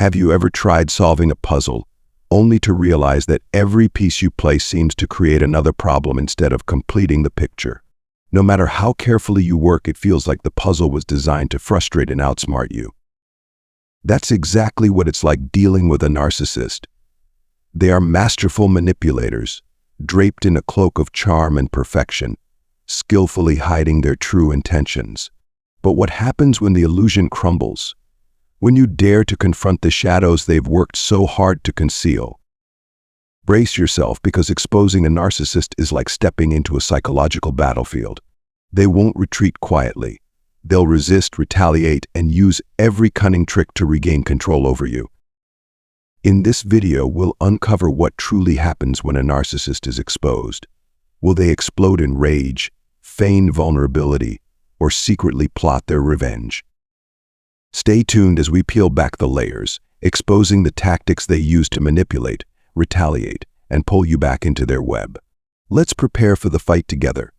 Have you ever tried solving a puzzle, only to realize that every piece you place seems to create another problem instead of completing the picture? No matter how carefully you work, it feels like the puzzle was designed to frustrate and outsmart you. That's exactly what it's like dealing with a narcissist. They are masterful manipulators, draped in a cloak of charm and perfection, skillfully hiding their true intentions. But what happens when the illusion crumbles? When you dare to confront the shadows they've worked so hard to conceal? Brace yourself, because exposing a narcissist is like stepping into a psychological battlefield. They won't retreat quietly. They'll resist, retaliate, and use every cunning trick to regain control over you. In this video, we'll uncover what truly happens when a narcissist is exposed. Will they explode in rage, feign vulnerability, or secretly plot their revenge? Stay tuned as we peel back the layers, exposing the tactics they use to manipulate, retaliate, and pull you back into their web. Let's prepare for the fight together.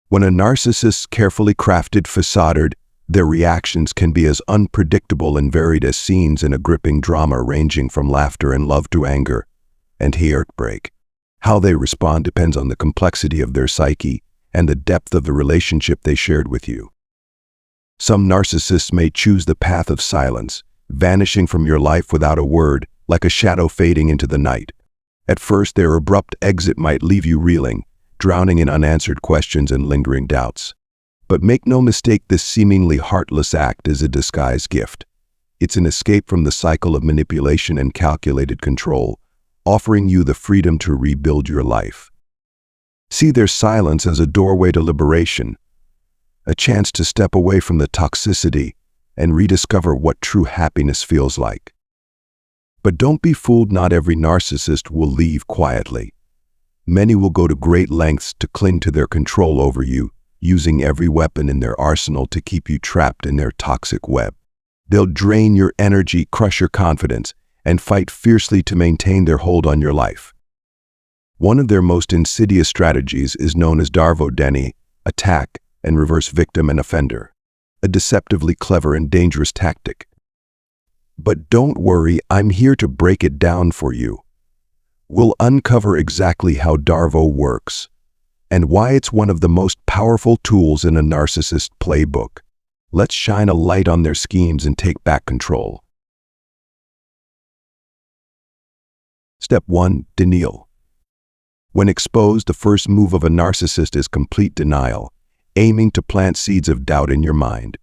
When a narcissist's carefully crafted facade, their reactions can be as unpredictable and varied as scenes in a gripping drama, ranging from laughter and love to anger and heartbreak. How they respond depends on the complexity of their psyche and the depth of the relationship they shared with you. Some narcissists may choose the path of silence, vanishing from your life without a word, like a shadow fading into the night. At first, their abrupt exit might leave you reeling, drowning in unanswered questions and lingering doubts. But make no mistake, this seemingly heartless act is a disguised gift. It's an escape from the cycle of manipulation and calculated control, offering you the freedom to rebuild your life. See their silence as a doorway to liberation, a chance to step away from the toxicity and rediscover what true happiness feels like. But don't be fooled, not every narcissist will leave quietly. Many will go to great lengths to cling to their control over you, using every weapon in their arsenal to keep you trapped in their toxic web. They'll drain your energy, crush your confidence, and fight fiercely to maintain their hold on your life. One of their most insidious strategies is known as Darvo Deni, attack and reverse victim and offender, a deceptively clever and dangerous tactic. But don't worry, I'm here to break it down for you. We'll uncover exactly how Darvo works and why it's one of the most powerful tools in a narcissist playbook. Let's shine a light on their schemes and take back control. Step 1. Denial. When exposed, the first move of a narcissist is complete denial, aiming to plant seeds of doubt in your mind.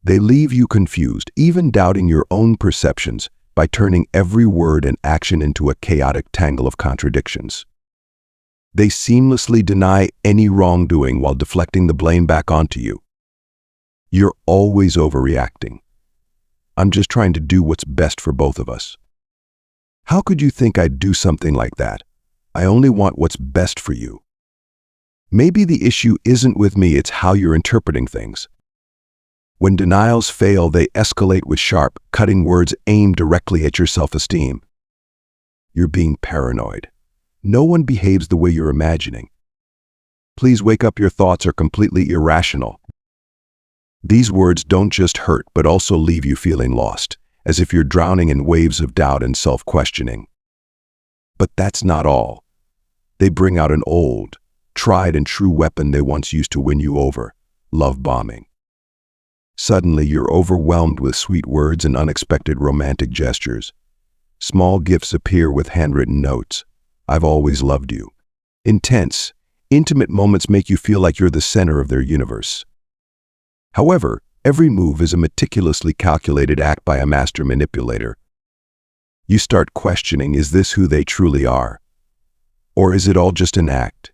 They leave you confused, even doubting your own perceptions, by turning every word and action into a chaotic tangle of contradictions. They seamlessly deny any wrongdoing while deflecting the blame back onto you. You're always overreacting. I'm just trying to do what's best for both of us. How could you think I'd do something like that? I only want what's best for you. Maybe the issue isn't with me, it's how you're interpreting things. When denials fail, they escalate with sharp, cutting words aimed directly at your self-esteem. You're being paranoid. No one behaves the way you're imagining. Please wake up, your thoughts are completely irrational. These words don't just hurt, but also leave you feeling lost, as if you're drowning in waves of doubt and self-questioning. But that's not all. They bring out an old, tried and true weapon they once used to win you over: love bombing. Suddenly, you're overwhelmed with sweet words and unexpected romantic gestures. Small gifts appear with handwritten notes. I've always loved you. Intense, intimate moments make you feel like you're the center of their universe. However, every move is a meticulously calculated act by a master manipulator. You start questioning, is this who they truly are? Or is it all just an act?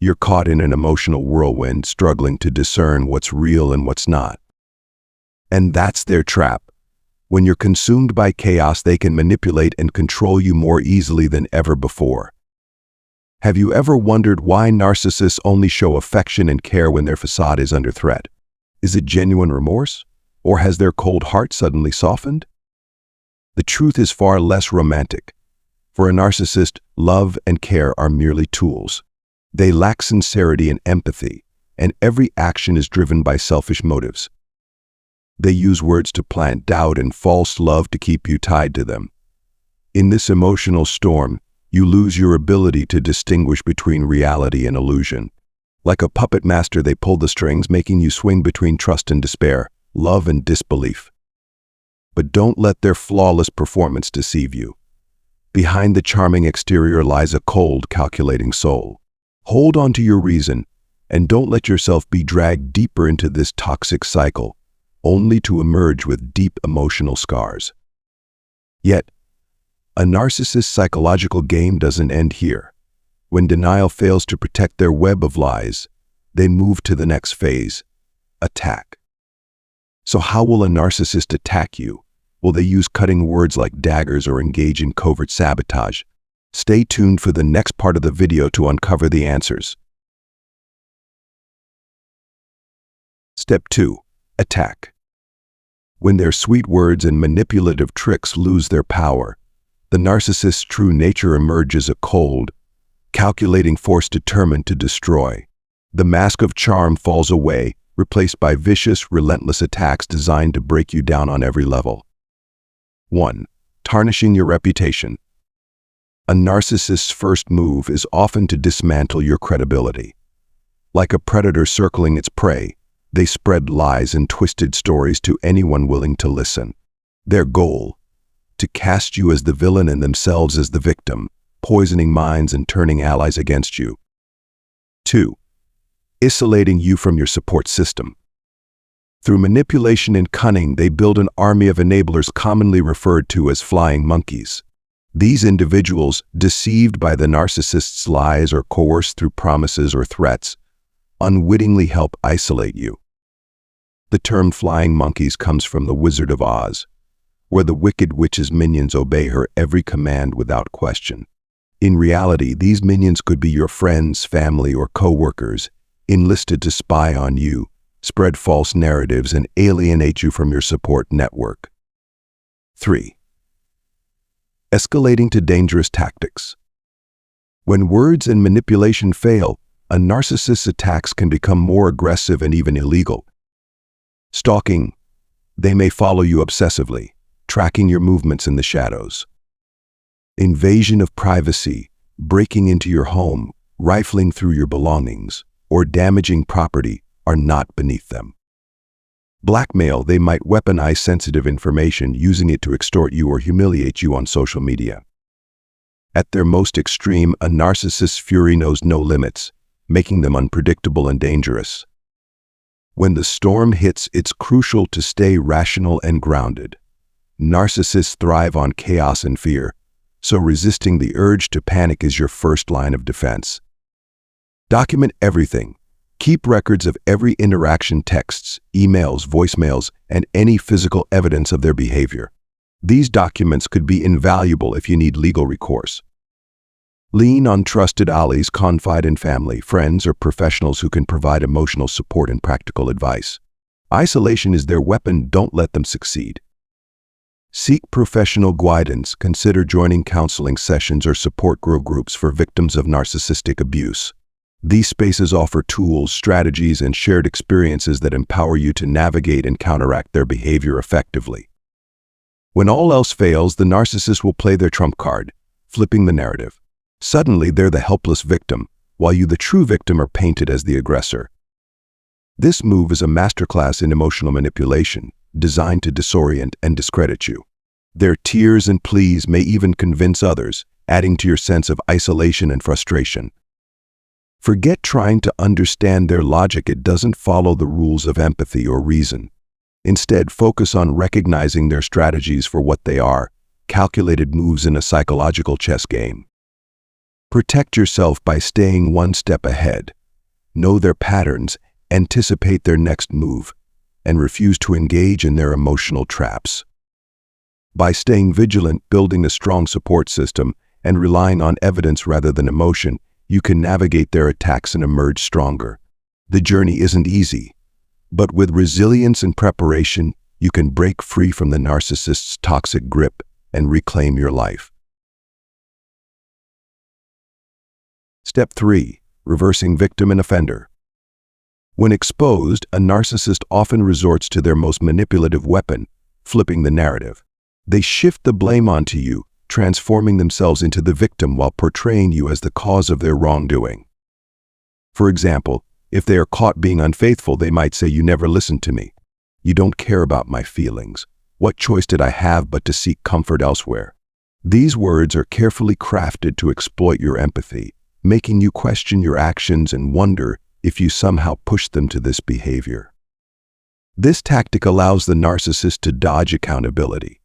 You're caught in an emotional whirlwind, struggling to discern what's real and what's not. And that's their trap. When you're consumed by chaos, they can manipulate and control you more easily than ever before. Have you ever wondered why narcissists only show affection and care when their facade is under threat? Is it genuine remorse? Or has their cold heart suddenly softened? The truth is far less romantic. For a narcissist, love and care are merely tools. They lack sincerity and empathy, and every action is driven by selfish motives. They use words to plant doubt and false love to keep you tied to them. In this emotional storm, you lose your ability to distinguish between reality and illusion. Like a puppet master, they pull the strings, making you swing between trust and despair, love and disbelief. But don't let their flawless performance deceive you. Behind the charming exterior lies a cold, calculating soul. Hold on to your reason, and don't let yourself be dragged deeper into this toxic cycle, only to emerge with deep emotional scars. Yet, a narcissist's psychological game doesn't end here. When denial fails to protect their web of lies, they move to the next phase: attack. So how will a narcissist attack you? Will they use cutting words like daggers or engage in covert sabotage? Stay tuned for the next part of the video to uncover the answers. Step 2. Attack. When their sweet words and manipulative tricks lose their power, the narcissist's true nature emerges: a cold, calculating force determined to destroy. The mask of charm falls away, replaced by vicious, relentless attacks designed to break you down on every level. 1. Tarnishing your reputation. A narcissist's first move is often to dismantle your credibility. Like a predator circling its prey, they spread lies and twisted stories to anyone willing to listen. Their goal: to cast you as the villain and themselves as the victim, poisoning minds and turning allies against you. 2. Isolating you from your support system. Through manipulation and cunning, they build an army of enablers commonly referred to as flying monkeys. These individuals, deceived by the narcissist's lies or coerced through promises or threats, unwittingly help isolate you. The term flying monkeys comes from the Wizard of Oz, where the wicked witch's minions obey her every command without question. In reality, these minions could be your friends, family, or co-workers, enlisted to spy on you, spread false narratives, and alienate you from your support network. 3. Escalating to dangerous tactics. When words and manipulation fail, a narcissist's attacks can become more aggressive and even illegal. Stalking. They may follow you obsessively, tracking your movements in the shadows. Invasion of privacy, breaking into your home, rifling through your belongings, or damaging property are not beneath them. Blackmail. They might weaponize sensitive information, using it to extort you or humiliate you on social media. At their most extreme, a narcissist's fury knows no limits, making them unpredictable and dangerous. When the storm hits, it's crucial to stay rational and grounded. Narcissists thrive on chaos and fear, so resisting the urge to panic is your first line of defense. Document everything. Keep records of every interaction: texts, emails, voicemails, and any physical evidence of their behavior. These documents could be invaluable if you need legal recourse. Lean on trusted allies, confide in family, friends, or professionals who can provide emotional support and practical advice. Isolation is their weapon. Don't let them succeed. Seek professional guidance. Consider joining counseling sessions or support groups for victims of narcissistic abuse. These spaces offer tools, strategies, and shared experiences that empower you to navigate and counteract their behavior effectively. When all else fails, the narcissist will play their trump card, flipping the narrative. Suddenly, they're the helpless victim, while you, the true victim, are painted as the aggressor. This move is a masterclass in emotional manipulation, designed to disorient and discredit you. Their tears and pleas may even convince others, adding to your sense of isolation and frustration. Forget trying to understand their logic. It doesn't follow the rules of empathy or reason. Instead, focus on recognizing their strategies for what they are: calculated moves in a psychological chess game. Protect yourself by staying one step ahead. Know their patterns, anticipate their next move, and refuse to engage in their emotional traps. By staying vigilant, building a strong support system, and relying on evidence rather than emotion, you can navigate their attacks and emerge stronger. The journey isn't easy, but with resilience and preparation, you can break free from the narcissist's toxic grip and reclaim your life. Step 3. Reversing victim and offender. When exposed, a narcissist often resorts to their most manipulative weapon, flipping the narrative. They shift the blame onto you, transforming themselves into the victim while portraying you as the cause of their wrongdoing. For example, if they are caught being unfaithful, they might say, "You never listened to me. You don't care about my feelings. What choice did I have but to seek comfort elsewhere?" These words are carefully crafted to exploit your empathy, making you question your actions and wonder if you somehow pushed them to this behavior. This tactic allows the narcissist to dodge accountability.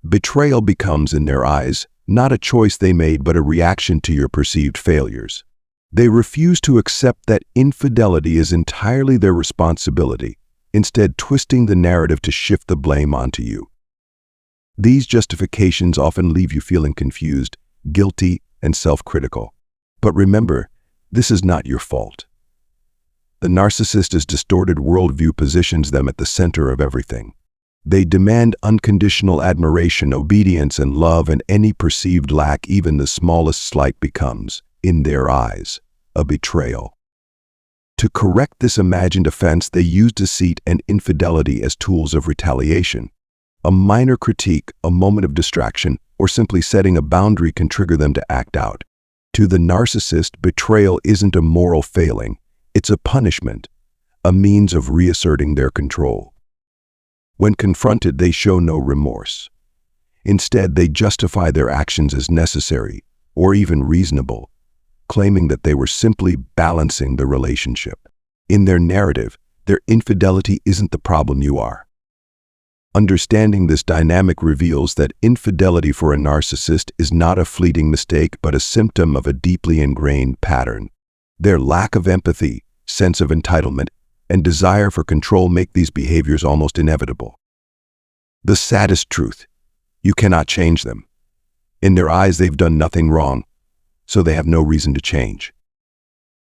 Betrayal becomes, in their eyes, not a choice they made but a reaction to your perceived failures. They refuse to accept that infidelity is entirely their responsibility, instead twisting the narrative to shift the blame onto you. These justifications often leave you feeling confused, guilty, and self-critical. But remember, this is not your fault. The narcissist's distorted worldview positions them at the center of everything. They demand unconditional admiration, obedience, and love, and any perceived lack, even the smallest slight, becomes, in their eyes, a betrayal. To correct this imagined offense, they use deceit and infidelity as tools of retaliation. A minor critique, a moment of distraction, or simply setting a boundary can trigger them to act out. To the narcissist, betrayal isn't a moral failing. It's a punishment, a means of reasserting their control. When confronted, they show no remorse. Instead, they justify their actions as necessary or even reasonable, claiming that they were simply balancing the relationship. In their narrative, their infidelity isn't the problem, you are. Understanding this dynamic reveals that infidelity for a narcissist is not a fleeting mistake but a symptom of a deeply ingrained pattern. Their lack of empathy, sense of entitlement, and desire for control make these behaviors almost inevitable. The saddest truth: you cannot change them. In their eyes, they've done nothing wrong, so they have no reason to change.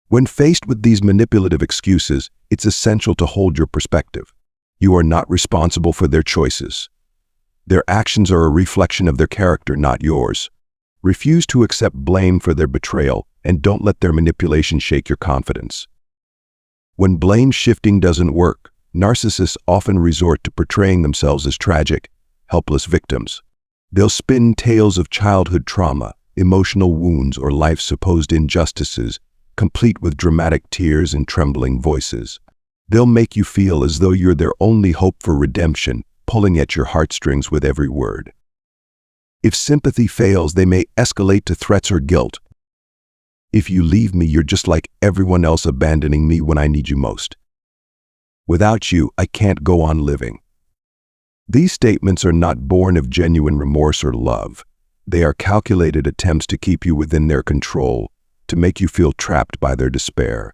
When faced with these manipulative excuses, it's essential to hold your perspective. You are not responsible for their choices. Their actions are a reflection of their character, not yours. Refuse to accept blame for their betrayal, and don't let their manipulation shake your confidence. When blame shifting doesn't work, narcissists often resort to portraying themselves as tragic, helpless victims. They'll spin tales of childhood trauma, emotional wounds, or life's supposed injustices, complete with dramatic tears and trembling voices. They'll make you feel as though you're their only hope for redemption, pulling at your heartstrings with every word. If sympathy fails, they may escalate to threats or guilt. "If you leave me, you're just like everyone else, abandoning me when I need you most. Without you, I can't go on living." These statements are not born of genuine remorse or love. They are calculated attempts to keep you within their control, to make you feel trapped by their despair.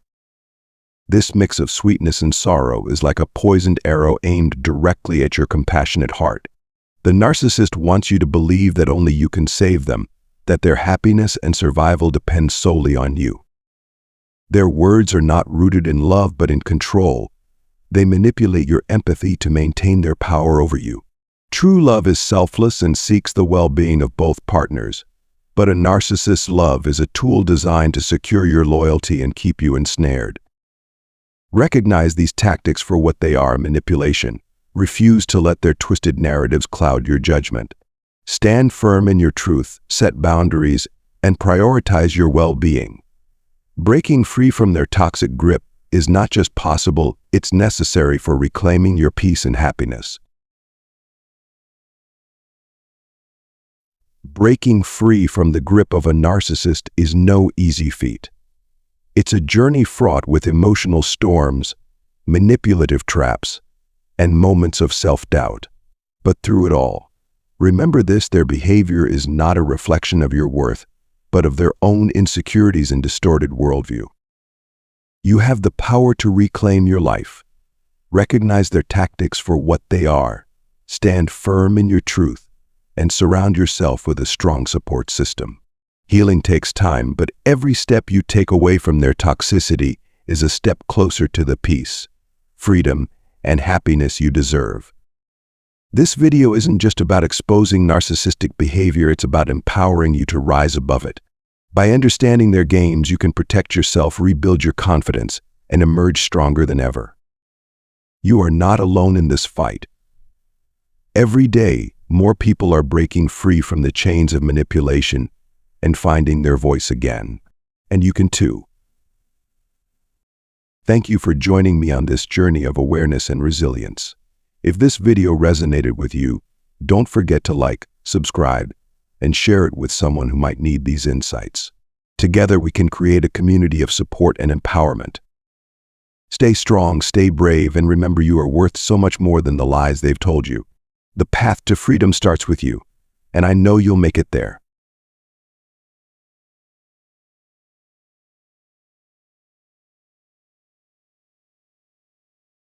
This mix of sweetness and sorrow is like a poisoned arrow aimed directly at your compassionate heart. The narcissist wants you to believe that only you can save them, that their happiness and survival depend solely on you. Their words are not rooted in love but in control. They manipulate your empathy to maintain their power over you. True love is selfless and seeks the well-being of both partners, but a narcissist's love is a tool designed to secure your loyalty and keep you ensnared. Recognize these tactics for what they are: manipulation. Refuse to let their twisted narratives cloud your judgment. Stand firm in your truth, set boundaries, and prioritize your well-being. Breaking free from their toxic grip is not just possible, it's necessary for reclaiming your peace and happiness. Breaking free from the grip of a narcissist is no easy feat. It's a journey fraught with emotional storms, manipulative traps, and moments of self-doubt. But through it all, remember this: their behavior is not a reflection of your worth, but of their own insecurities and distorted worldview. You have the power to reclaim your life. Recognize their tactics for what they are, stand firm in your truth, and surround yourself with a strong support system. Healing takes time, but every step you take away from their toxicity is a step closer to the peace, freedom, and happiness you deserve. This video isn't just about exposing narcissistic behavior, it's about empowering you to rise above it. By understanding their games, you can protect yourself, rebuild your confidence, and emerge stronger than ever. You are not alone in this fight. Every day, more people are breaking free from the chains of manipulation and finding their voice again. And you can too. Thank you for joining me on this journey of awareness and resilience. If this video resonated with you, don't forget to like, subscribe, and share it with someone who might need these insights. Together, we can create a community of support and empowerment. Stay strong, stay brave, and remember you are worth so much more than the lies they've told you. The path to freedom starts with you, and I know you'll make it there.